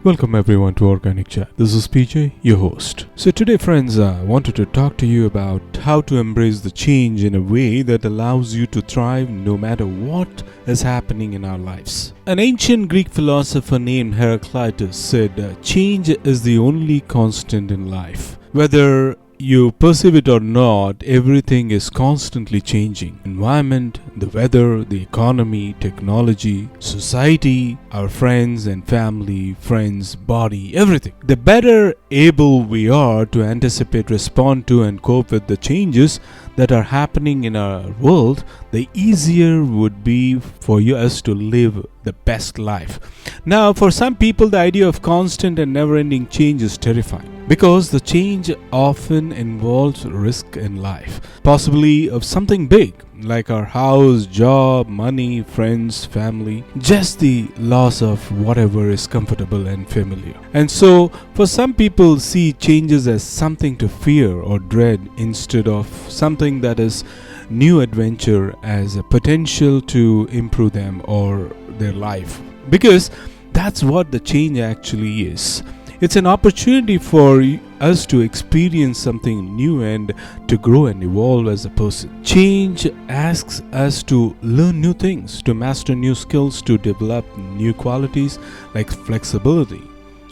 Welcome everyone to Organic Chat. This is PJ, your host. So today friends, I wanted to talk to you about how to embrace the change in a way that allows you to thrive no matter what is happening in our lives. An ancient Greek philosopher named Heraclitus said, change is the only constant in life. Whether you perceive it or not, everything is constantly changing. Environment, the weather, the economy, technology, society, our friends and family, friends, body, everything. The better able we are to anticipate, respond to and cope with the changes that are happening in our world, the easier would be for us to live the best life. Now, for some people, the idea of constant and never-ending change is terrifying because the change often involves risk in life, possibly of something big like our house, job, money, friends, family, just the loss of whatever is comfortable and familiar. And so, for some people, see changes as something to fear or dread instead of something that is new adventure as a potential to improve them or their life. Because that's what the change actually is. It's an opportunity for us to experience something new and to grow and evolve as a person. Change asks us to learn new things, to master new skills, to develop new qualities like flexibility,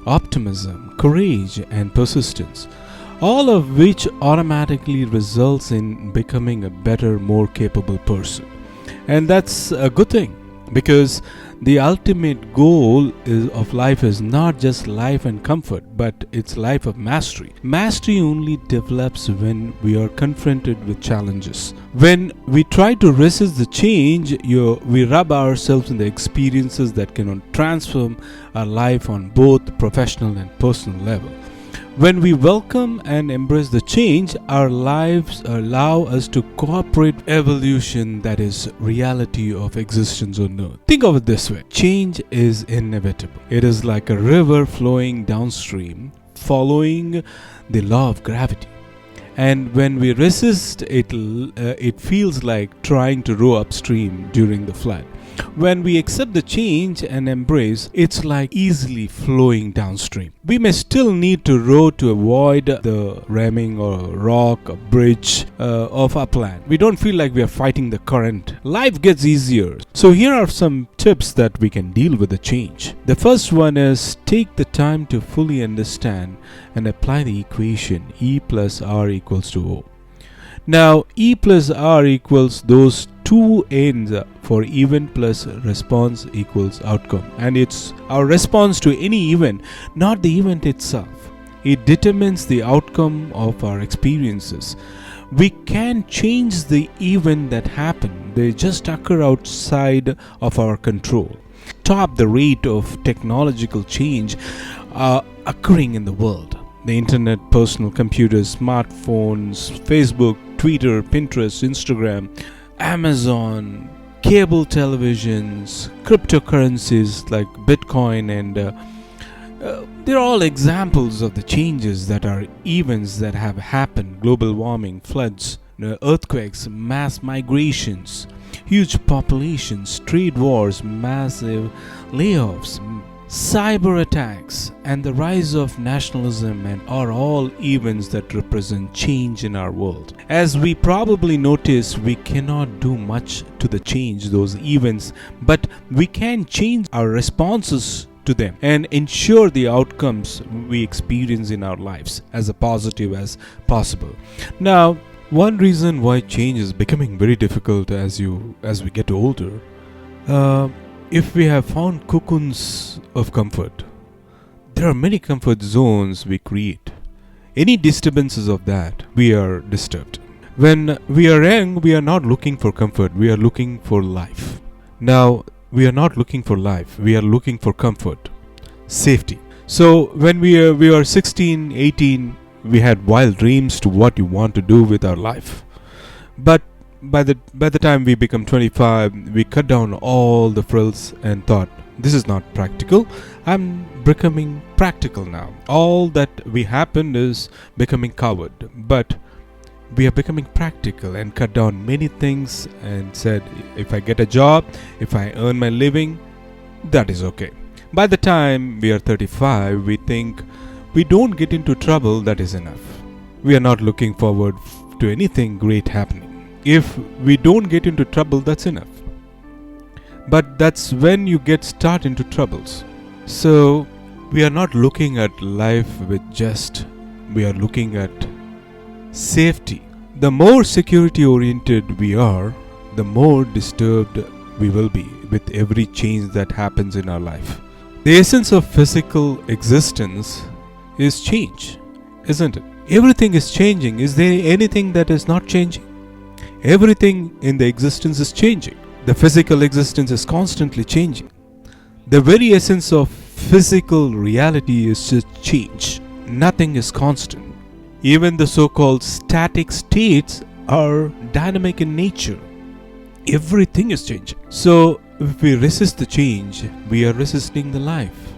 optimism, courage, and persistence. All of which automatically results in becoming a better, more capable person. And that's a good thing because the ultimate goal of life is not just life and comfort, but it's life of mastery. Mastery only develops when we are confronted with challenges. When we try to resist the change, we rub ourselves in the experiences that cannot transform our life on both professional and personal level. When we welcome and embrace the change, our lives allow us to cooperate with evolution, that is, reality of existence on earth. Think of it this way. Change is inevitable. It is like a river flowing downstream, following the law of gravity. And when we resist it, it feels like trying to row upstream during the flood. When we accept the change and embrace, it's like easily flowing downstream. We may still need to row to avoid the ramming or rock or bridge of upland. We don't feel like we are fighting the current. Life gets easier. So here are some tips that we can deal with the change. The first one is take the time to fully understand and apply the equation E plus R equals to O. Now, E plus R equals those two ends for event plus response equals outcome. And it's our response to any event, not the event itself. It determines the outcome of our experiences. We can change the event that happened. They just occur outside of our control. Top the rate of technological change occurring in the world. The internet, personal computers, smartphones, Facebook, Twitter, Pinterest, Instagram, Amazon, cable televisions, cryptocurrencies like Bitcoin, and they're all examples of the changes that are events that have happened. Global warming, floods, earthquakes, mass migrations, huge populations, trade wars, massive layoffs, cyber attacks, and the rise of nationalism and are all events that represent change in our world. As we probably notice, we cannot do much to the change those events, but we can change our responses to them and ensure the outcomes we experience in our lives as positive as possible. Now, one reason why change is becoming very difficult as we get older, if we have found cocoons of comfort, there are many comfort zones we create. Any disturbances of that, we are disturbed. When we are young, we are not looking for comfort, we are looking for life. Now, we are not looking for life, we are looking for comfort, safety. So, when we are 16, 18, we had wild dreams to what you want to do with our life. But by the time we become 25, we cut down all the frills and thought, this is not practical. I'm becoming practical now. All that we happened is becoming coward. But we are becoming practical and cut down many things and said, if I get a job, if I earn my living, that is okay. By the time we are 35, we think we don't get into trouble, that is enough. We are not looking forward to anything great happening. If we don't get into trouble, that's enough. But that's when you get start into troubles. So we are not looking at life with just, we are looking at safety. The more security oriented we are, the more disturbed we will be with every change that happens in our life. The essence of physical existence is change, isn't it? Everything is changing. Is there anything that is not changing? Everything in the existence is changing. The physical existence is constantly changing. The very essence of physical reality is just change. Nothing is constant. Even the so-called static states are dynamic in nature. Everything is changing. So if we resist the change, we are resisting the life.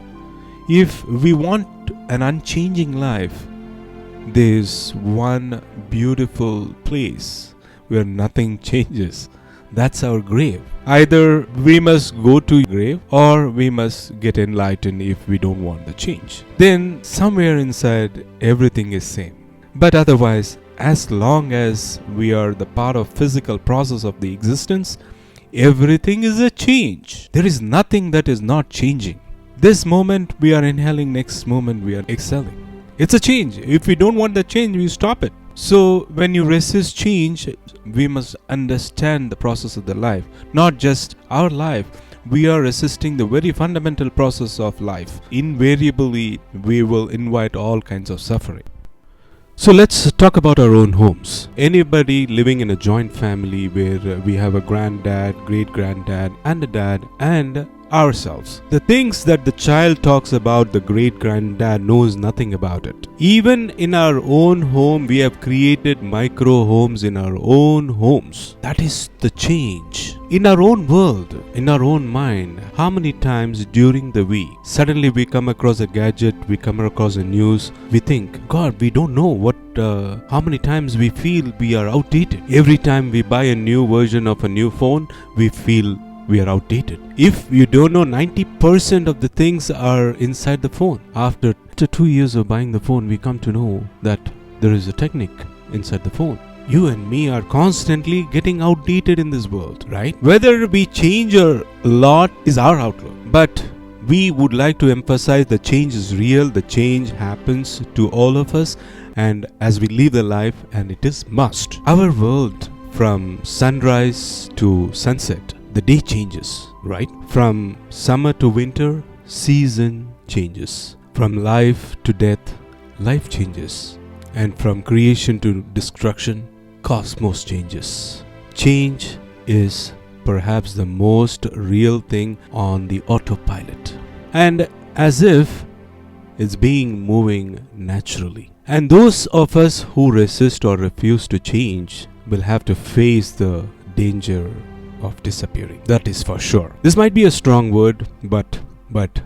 If we want an unchanging life, there's one beautiful place where nothing changes. That's our grave. Either we must go to grave or we must get enlightened if we don't want the change. Then somewhere inside everything is same. But otherwise, as long as we are the part of physical process of the existence, everything is a change. There is nothing that is not changing. This moment we are inhaling, next moment we are exhaling. It's a change. If we don't want the change, we stop it. So when you resist change, we must understand the process of the life. Not just our life. We are resisting the very fundamental process of life. Invariably, we will invite all kinds of suffering. So let's talk about our own homes. Anybody living in a joint family where we have a granddad, great-granddad and a dad and ourselves. The things that the child talks about, the great-granddad knows nothing about it. Even in our own home, we have created micro homes in our own homes. That is the change. In our own world, in our own mind, how many times during the week, suddenly we come across a gadget, we come across a news, we think, God, we don't know how many times we feel we are outdated. Every time we buy a new version of a new phone, we feel we are outdated. If you don't know, 90% of the things are inside the phone. After 2 years of buying the phone, we come to know that there is a technique inside the phone. You and me are constantly getting outdated in this world, right? Whether we change a lot is our outlook. But we would like to emphasize the change is real, the change happens to all of us, and as we live the life, and it is must. Our world, from sunrise to sunset, the day changes, right? From summer to winter, season changes. From life to death, life changes. And from creation to destruction, cosmos changes. Change is perhaps the most real thing on the autopilot. And as if it's being moving naturally. And those of us who resist or refuse to change will have to face the danger of disappearing. That is for sure. This might be a strong word, but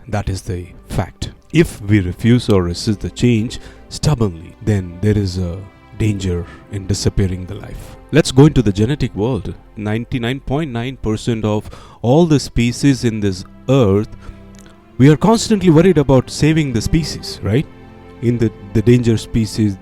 that is the fact. If we refuse or resist the change stubbornly, then there is a danger in disappearing the life. Let's go into the genetic world. 99.9% of all the species in this earth, we are constantly worried about saving the species, right? In the danger species,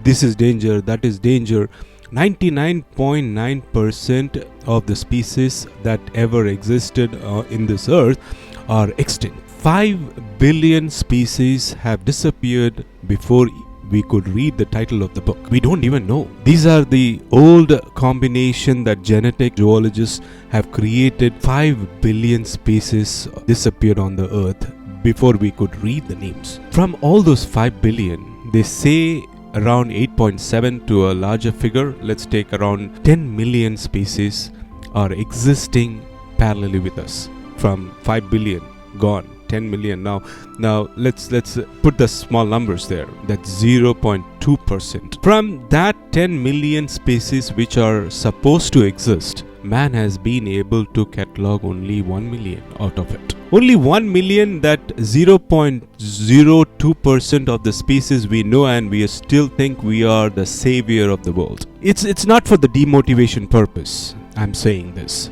this is danger, that is danger. 99.9% of the species that ever existed in this earth are extinct. 5 billion species have disappeared before we could read the title of the book. We don't even know. These are the old combination that genetic zoologists have created. 5 billion species disappeared on the earth before we could read the names. From all those 5 billion, they say around 8.7 to a larger figure, let's take around 10 million species are existing parallelly with us. From 5 billion gone, 10 million now let's put the small numbers there. That's 0.2%. From that 10 million species which are supposed to exist, man has been able to catalog only 1 million out of it. Only 1 million, that 0.02% of the species we know, and we still think we are the savior of the world. It's not for the demotivation purpose I'm saying this.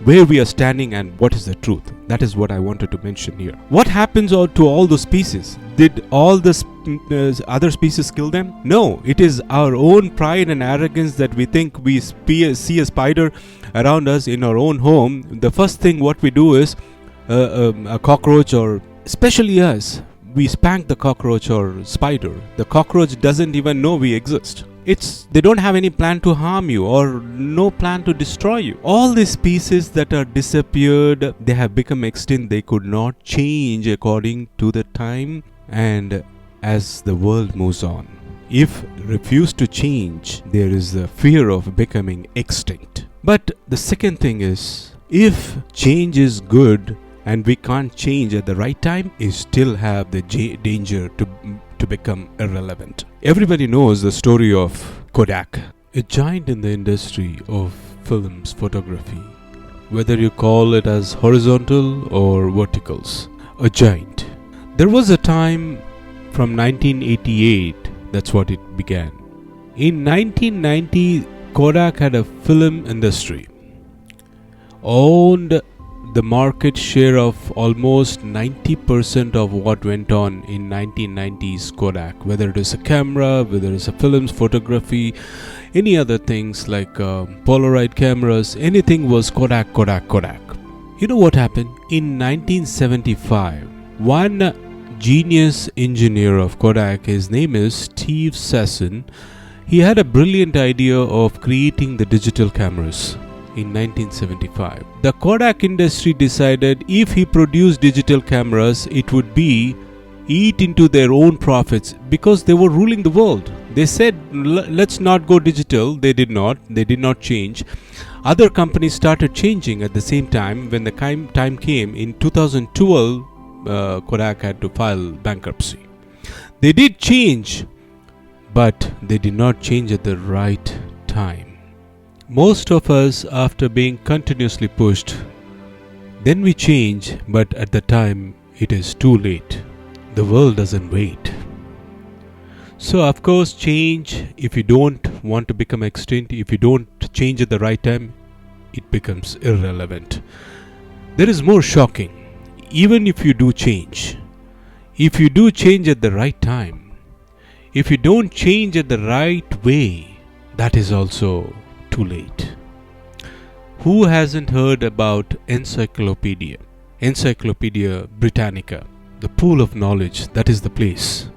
where we are standing and what is the truth. That is what I wanted to mention here. What happens to all those species? Did all the other species kill them? No, it is our own pride and arrogance that we think we see a spider around us in our own home. The first thing what we do is a cockroach, or especially us, we spank the cockroach or spider. The cockroach doesn't even know we exist. They don't have any plan to harm you or no plan to destroy you. All these species that are disappeared, they have become extinct. They could not change according to the time and as the world moves on. If refuse to change, there is the fear of becoming extinct. But the second thing is, if change is good and we can't change at the right time, you still have the danger to become irrelevant. Everybody knows the story of Kodak, a giant in the industry of films photography, whether you call it as horizontal or verticals, a giant. There was a time from 1988, that's what it began. In 1990, Kodak had a film industry, owned the market share of almost 90% of what went on in 1990s Kodak, whether it is a camera, whether it is a films, photography, any other things like Polaroid cameras, anything was Kodak. You know what happened? In 1975, one genius engineer of Kodak, his name is Steve Sasson, he had a brilliant idea of creating the digital cameras. In 1975, the Kodak industry decided if he produced digital cameras, it would be eat into their own profits, because they were ruling the world. They said, let's not go digital. They did not change. Other companies started changing at the same time. When the time came in 2012, Kodak had to file bankruptcy. They did change, but they did not change at the right time. Most of us, after being continuously pushed, then we change, but at the time it is too late. The world doesn't wait. So of course, change, if you don't want to become extinct, if you don't change at the right time, it becomes irrelevant. There is more shocking. Even if you do change, if you do change at the right time, if you don't change at the right way, that is also too late. Who hasn't heard about Encyclopedia Britannica, the pool of knowledge? That is the place.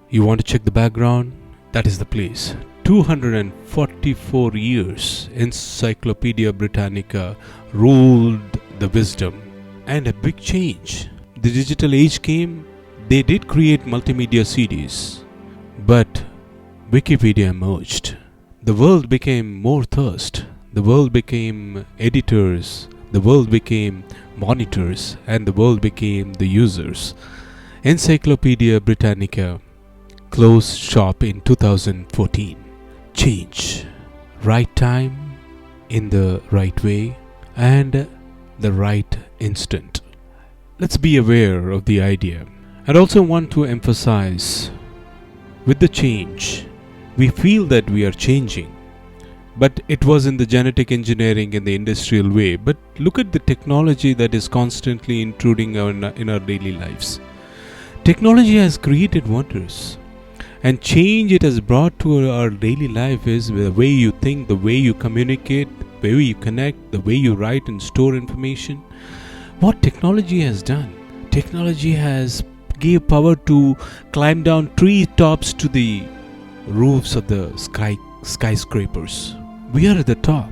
You want to check the background? That is the place. 244 years Encyclopedia Britannica ruled the wisdom, and a big change. The digital age came. They did create multimedia CDs, but Wikipedia emerged. The world became more thirst. The world became editors. The world became monitors. And the world became the users. Encyclopedia Britannica closed shop in 2014. Change. Right time, in the right way, and the right instant. Let's be aware of the idea. I also want to emphasize, with the change, we feel that we are changing, but it was in the genetic engineering and the industrial way. But look at the technology that is constantly intruding in our daily lives. Technology has created wonders, and change it has brought to our daily life is the way you think, the way you communicate, the way you connect, the way you write and store information. What technology has done? Technology has gave power to climb down tree tops to the roofs of the skyscrapers. We are at the top,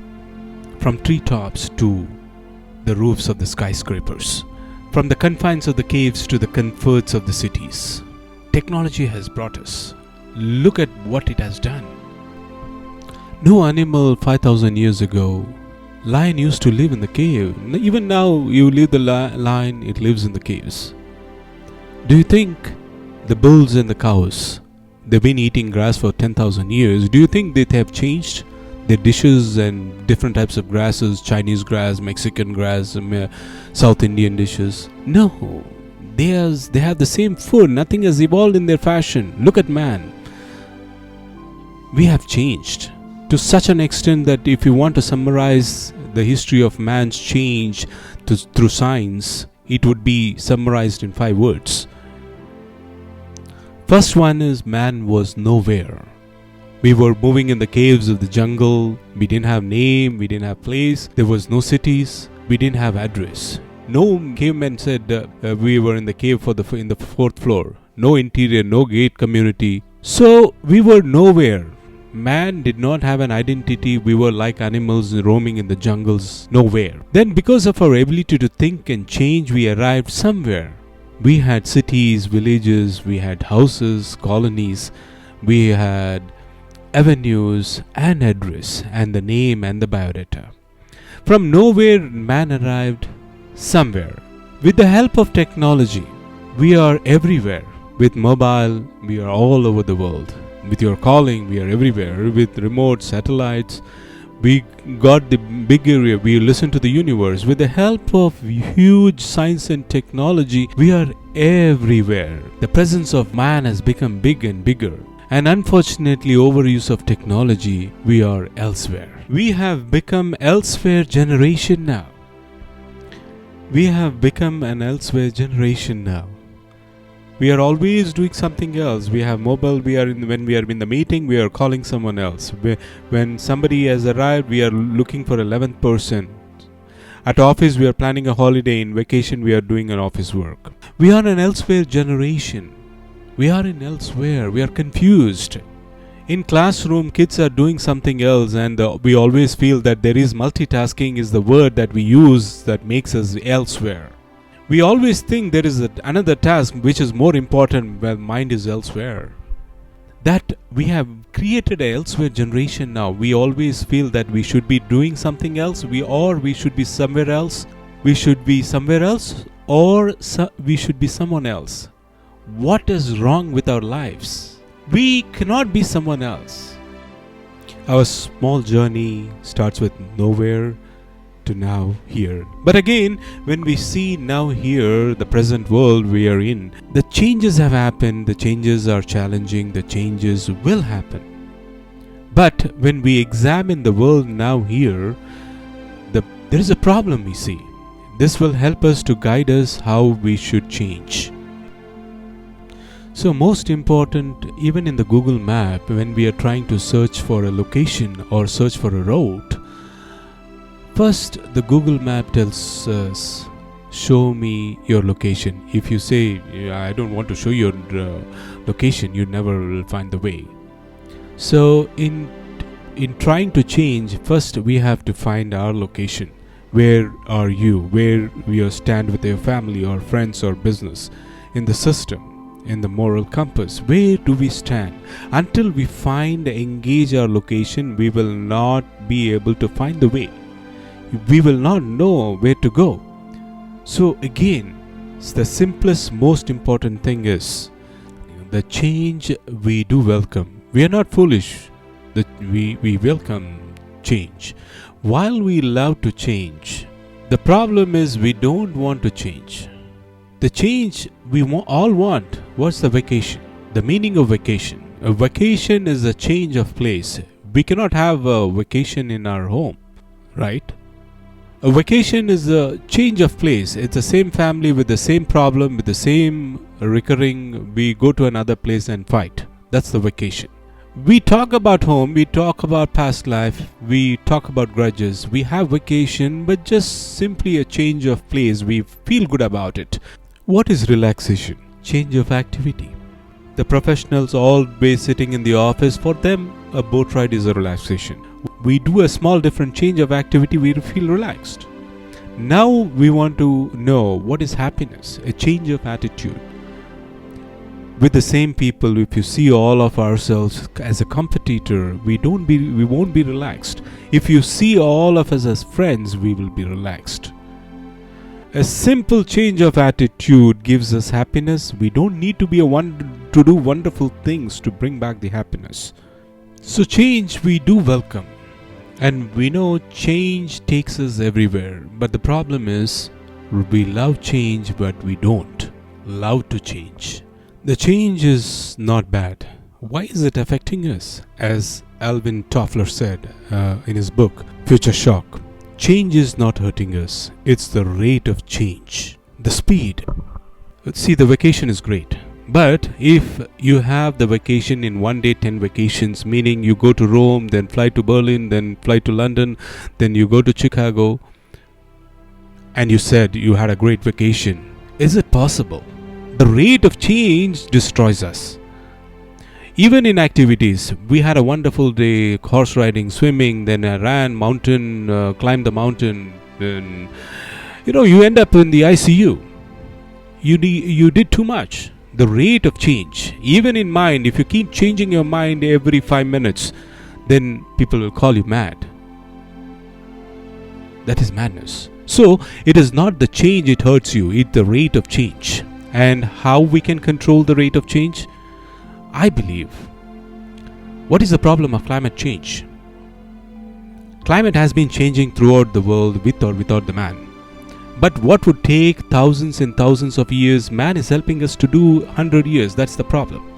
from treetops to the roofs of the skyscrapers, from the confines of the caves to the comforts of the cities. Technology has brought us. Look at what it has done. No animal 5,000 years ago, lion used to live in the cave. Even now, you leave the lion, it lives in the caves. Do you think the bulls and the cows, they've been eating grass for 10,000 years. Do you think they have changed their dishes and different types of grasses, Chinese grass, Mexican grass, South Indian dishes? No. They have the same food. Nothing has evolved in their fashion. Look at man. We have changed to such an extent that if you want to summarize the history of man's change through science, it would be summarized in 5 words. First one is man was nowhere. We were moving in the caves of the jungle. We didn't have name, we didn't have place. There was no cities. We didn't have address. No caveman said we were in the cave in the 4th floor. No interior, no gate community. So we were nowhere. Man did not have an identity. We were like animals roaming in the jungles, nowhere. Then because of our ability to think and change, we arrived somewhere. We had cities, villages, we had houses, colonies, we had avenues and address and the name and the biodata. From nowhere, man arrived somewhere. With the help of technology, we are everywhere. With mobile, we are all over the world. With your calling, we are everywhere. With remote satellites, we got the big area. We listen to the universe. With the help of huge science and technology, we are everywhere. The presence of man has become big and bigger. And unfortunately, overuse of technology, we are elsewhere. We have become elsewhere generation now. We have become an elsewhere generation now. We are always doing something else. We have mobile. When we are in the meeting, we are calling someone else. When somebody has arrived, we are looking for 11th person. At office, we are planning a holiday. In vacation, we are doing an office work. We are an elsewhere generation. We are in elsewhere. We are confused. In classroom, kids are doing something else, and we always feel that there is multitasking is the word that we use that makes us elsewhere. We always think there is another task which is more important while mind is elsewhere. That we have created an elsewhere generation now. We always feel that we should be doing something else, we should be somewhere else. We should be somewhere else, or we should be someone else. What is wrong with our lives? We cannot be someone else. Our small journey starts with nowhere to now here. But again, when we see now here, the present world we are in, the changes have happened, the changes are challenging, the changes will happen. But when we examine the world now here, there is a problem we see. This will help us to guide us how we should change. So most important, even in the Google map, when we are trying to search for a location or search for a route, first the Google map tells us, show me your location. If you say, I don't want to show your location, you never will find the way. So in trying to change, first we have to find our location. Where are you? Where you stand with your family or friends or business in the system? In the moral compass, where do we stand? Until we engage our location, we will not be able to find the way. We will not know where to go. So again, the simplest, most important thing is the change we do welcome. We are not foolish. We welcome change. While we love to change, the problem is we don't want to change. The change we all want. What's the vacation? The meaning of vacation. A vacation is a change of place. We cannot have a vacation in our home, right? A vacation is a change of place. It's the same family with the same problem, with the same recurring. We go to another place and fight. That's the vacation. We talk about home, we talk about past life, we talk about grudges. We have vacation, but just simply a change of place. We feel good about it. What is relaxation? Change of activity. The professionals always sitting in the office, for them a boat ride is a relaxation. We do a small different change of activity, we feel relaxed. Now we want to know what is happiness, a change of attitude. With the same people, if you see all of ourselves as a competitor, we won't be relaxed. If you see all of us as friends, we will be relaxed. A simple change of attitude gives us happiness. We don't need to be to do wonderful things to bring back the happiness. So change we do welcome. And we know change takes us everywhere. But the problem is, we love change, but we don't love to change. The change is not bad. Why is it affecting us? As Alvin Toffler said in his book, Future Shock. change is not hurting us, it's the rate of change, the speed. See, the vacation is great. But if you have the vacation in one day, 10 vacations, meaning you go to Rome, then fly to Berlin, then fly to London, then you go to Chicago, and you said you had a great vacation, is it possible? The rate of change destroys us. Even in activities, we had a wonderful day, horse riding, swimming, then I ran, climbed the mountain, then, you end up in the ICU. You did too much. The rate of change, even in mind, if you keep changing your mind every 5 minutes, then people will call you mad. That is madness. So, it is not the change it hurts you, it's the rate of change. And how we can control the rate of change? I believe. What is the problem of climate change? Climate has been changing throughout the world with or without the man. But what would take thousands and thousands of years, man is helping us to do 100 years. That's the problem.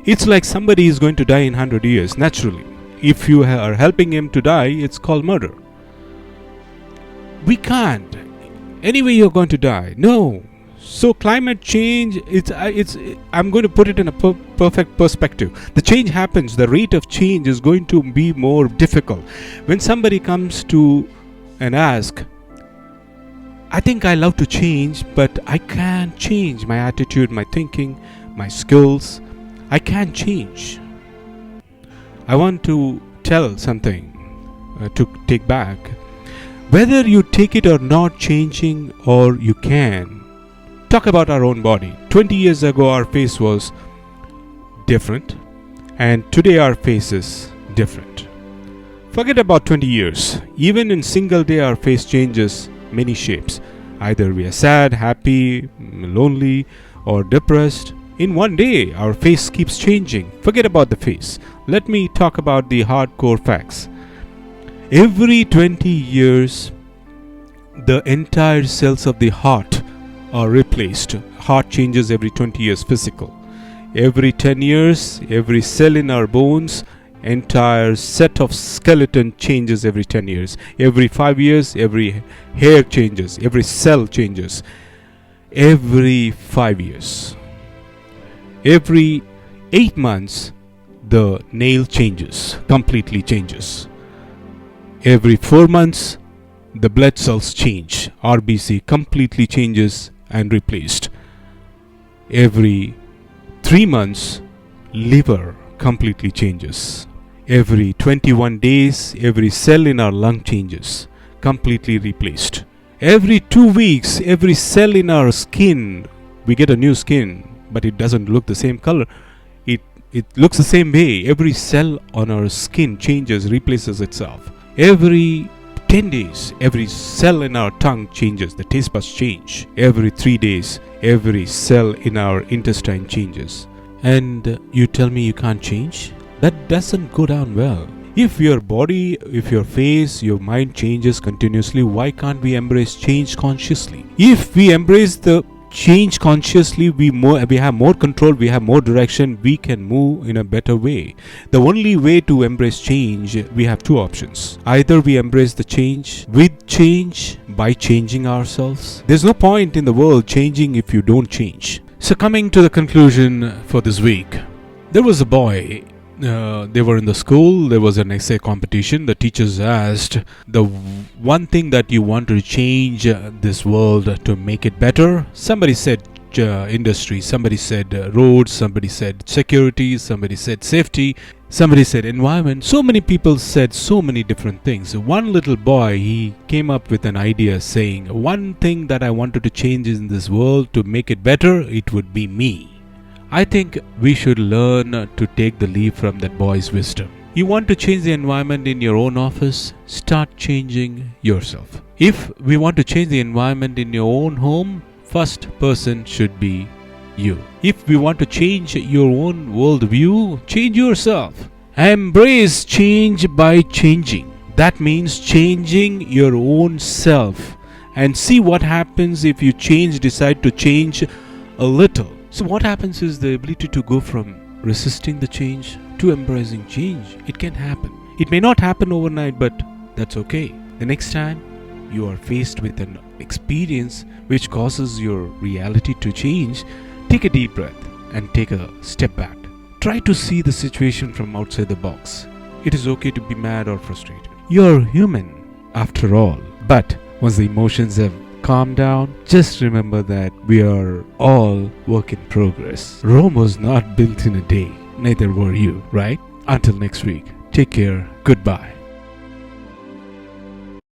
It's like somebody is going to die in 100 years, naturally. If you are helping him to die, it's called murder. We can't. Anyway, you're going to die. No. So climate change, I'm going to put it in a perfect perspective. The change happens, the rate of change is going to be more difficult. When somebody comes to and ask, I think I love to change, but I can't change my attitude, my thinking, my skills. I can't change. I want to tell something to take back. Whether you take it or not changing, or you can. Talk about our own body. 20 years ago our face was different, and today our face is different. Forget about 20 years. Even in single day our face changes many shapes. Either we are sad, happy, lonely, or depressed. In one day our face keeps changing. Forget about the face. Let me talk about the hardcore facts. Every 20 years the entire cells of the heart are replaced. Heart changes every 20 years physical. Every 10 years, every cell in our bones, entire set of skeleton changes every 10 years. Every 5 years, every hair changes, every cell changes. Every 5 years. Every 8 months, the nail changes, completely changes. Every 4 months, the blood cells change. RBC completely changes and replaced. Every 3 months, liver completely changes. Every 21 days, every cell in our lung changes, completely replaced. Every 2 weeks, every cell in our skin, we get a new skin, but it doesn't look the same color. It looks the same way. Every cell on our skin changes, replaces itself. Every 10 days, every cell in our tongue changes, the taste buds change. Every 3 days, every cell in our intestine changes. And you tell me you can't change? That doesn't go down well. If your body, if your face, your mind changes continuously, why can't we embrace change consciously? If we embrace the change consciously, we have more control, we have more direction, we can move in a better way. The only way to embrace change, we have two options. Either we embrace the change with change by changing ourselves. There's no point in the world changing if you don't change. So coming to the conclusion for this week, there was a boy. They were in the school. There was an essay competition. The teachers asked the one thing that you want to change this world to make it better. Somebody said industry, somebody said roads, somebody said security, somebody said safety, somebody said environment. So many people said so many different things. One little boy, he came up with an idea saying, one thing that I wanted to change in this world to make it better, it would be me. I think we should learn to take the leap from that boy's wisdom. You want to change the environment in your own office? Start changing yourself. If we want to change the environment in your own home, first person should be you. If we want to change your own worldview, change yourself. Embrace change by changing. That means changing your own self. And see what happens if you decide to change a little. So what happens is the ability to go from resisting the change to embracing change. It can happen. It may not happen overnight, but That's okay. The next time you are faced with an experience which causes your reality to change, take a deep breath and take a step back. Try to see the situation from outside the box. It is okay to be mad or frustrated. You're human after all. But once the emotions have calmed down, just remember that we are all work in progress. Rome was not built in a day, neither were you, right? Until next week, take care, goodbye.